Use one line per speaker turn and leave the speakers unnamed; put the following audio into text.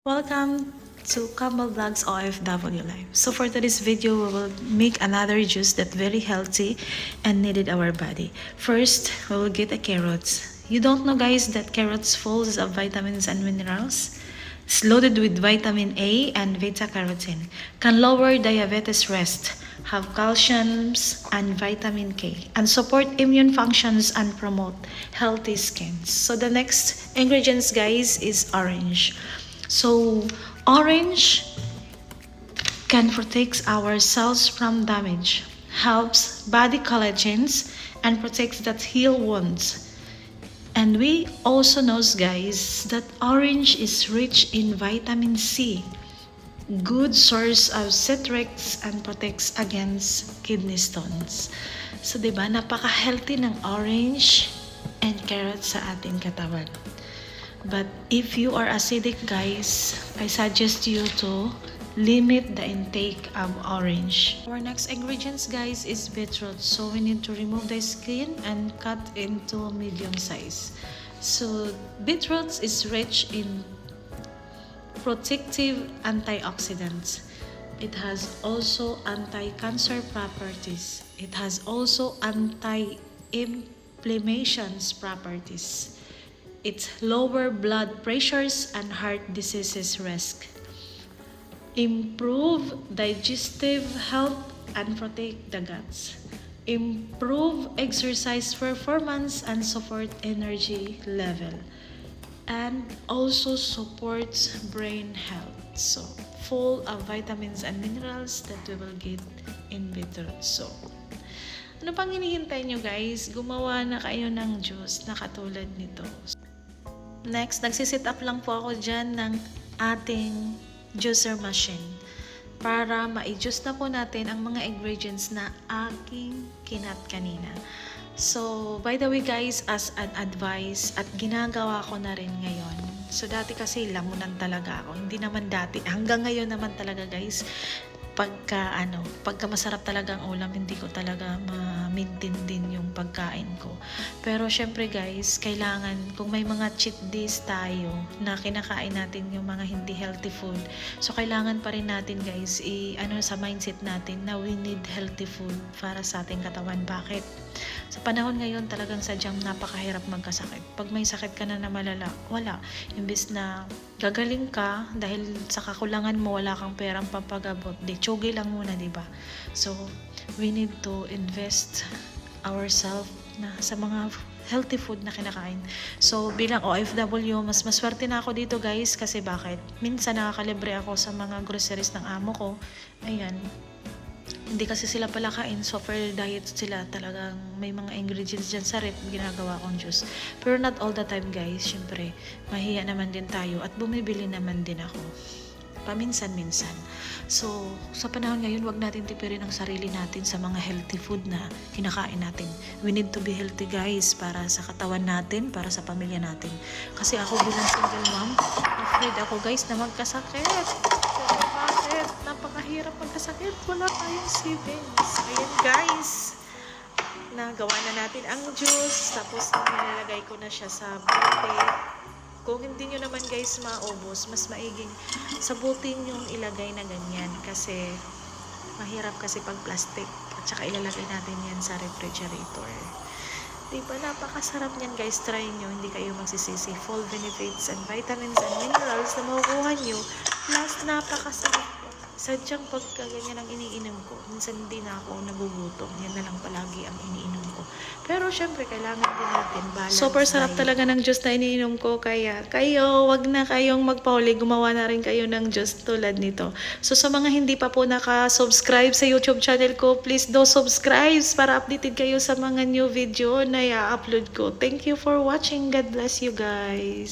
Welcome to Campbell Vlogs OFW Life. So for today's video, we will make another juice that very healthy and needed our body. First, we will get a carrots. You don't know guys that carrots full of vitamins and minerals? It's loaded with vitamin A and beta-carotene. Can lower diabetes risk, have calcium and vitamin K, and support immune functions and promote healthy skin. So the next ingredients guys is orange. So, orange can protect our cells from damage, helps body collagens, and protects that heal wounds. And we also know, guys, that orange is rich in vitamin C, good source of citrics and protects against kidney stones. So, diba, napaka-healthy ng orange and carrots sa ating katawan. But if you are acidic guys, I suggest you to limit the intake of orange. Our next ingredients guys is beetroot. So we need to remove the skin and cut into medium size. So beetroot is rich in protective antioxidants. It has also anti-cancer properties. It has also anti-inflammation properties. It lower blood pressures and heart diseases risk. Improve digestive health and protect the guts. Improve exercise performance and support energy level. And also supports brain health. So, full of vitamins and minerals that we will get in beetroot. So, ano pang hinihintay nyo guys? Gumawa na kayo ng juice na katulad nito. Next, nagsisit up lang po ako dyan ng ating juicer machine para ma-juice na po natin ang mga ingredients na aking kinat kanina. So, by the way guys, as an advice at ginagawa ko na rin ngayon. So, dati kasi lamunan talaga ako. Hindi naman dati. Hanggang ngayon naman talaga guys. Pagka masarap talaga ang ulam, hindi ko talaga ma-maintain din yung pagkain ko. Pero syempre guys, kailangan kung may mga cheat days tayo na kinakain natin yung mga hindi healthy food, so kailangan pa rin natin guys sa mindset natin na we need healthy food para sa ating katawan. Bakit? Sa panahon ngayon talagang sadyang napakahirap magkasakit. Pag may sakit ka na malala, wala. Imbis na gagaling ka dahil sa kakulangan mo, wala kang perang pampagabot, tsugi lang muna, diba? So, we need to invest ourselves na sa mga healthy food na kinakain. So, bilang OFW, mas maswerte na ako dito guys, kasi bakit? Minsan nakakalibre ako sa mga groceries ng amo ko. Ayan. Hindi kasi sila palakain, so for diet sila, talagang may mga ingredients dyan sa rep, ginagawa kong juice. Pero not all the time guys, syempre, mahiya naman din tayo at bumibili naman din ako. Paminsan-minsan. So, sa panahon ngayon, wag natin tipirin ang sarili natin sa mga healthy food na kinakain natin. We need to be healthy guys, para sa katawan natin, para sa pamilya natin. Kasi ako bilang single mom, afraid ako guys na magkasakit. Bakit? Napakahirap magkasakit. Wala tayong savings. Ayan guys. Nagawa na natin ang juice. Tapos nilalagay ko na siya sa bote. Kung hindi nyo naman guys maubos, mas maiging sa bote yung ilagay na ganyan. Kasi mahirap kasi pag plastic. At saka ilalagay natin yan sa refrigerator. Diba, napakasarap niyan guys, try nyo, hindi kayo magsisisi. Full benefits and vitamins and minerals na makukuha nyo, plus napakasarap. Sadyang pagka ganyan ang iniinom ko, minsan hindi na ako nagugutom, yan na lang palagi ang iniinom ko. Pero syempre kailangan din natin balance. Super sarap talaga ng juice na iniinom ko, kaya kayo, wag na kayong magpauli, gumawa na rin kayo ng juice tulad nito. So sa mga hindi pa po naka-subscribe sa YouTube channel ko, please do subscribe para updated kayo sa mga new video na i-upload ko. Thank you for watching. God bless you guys.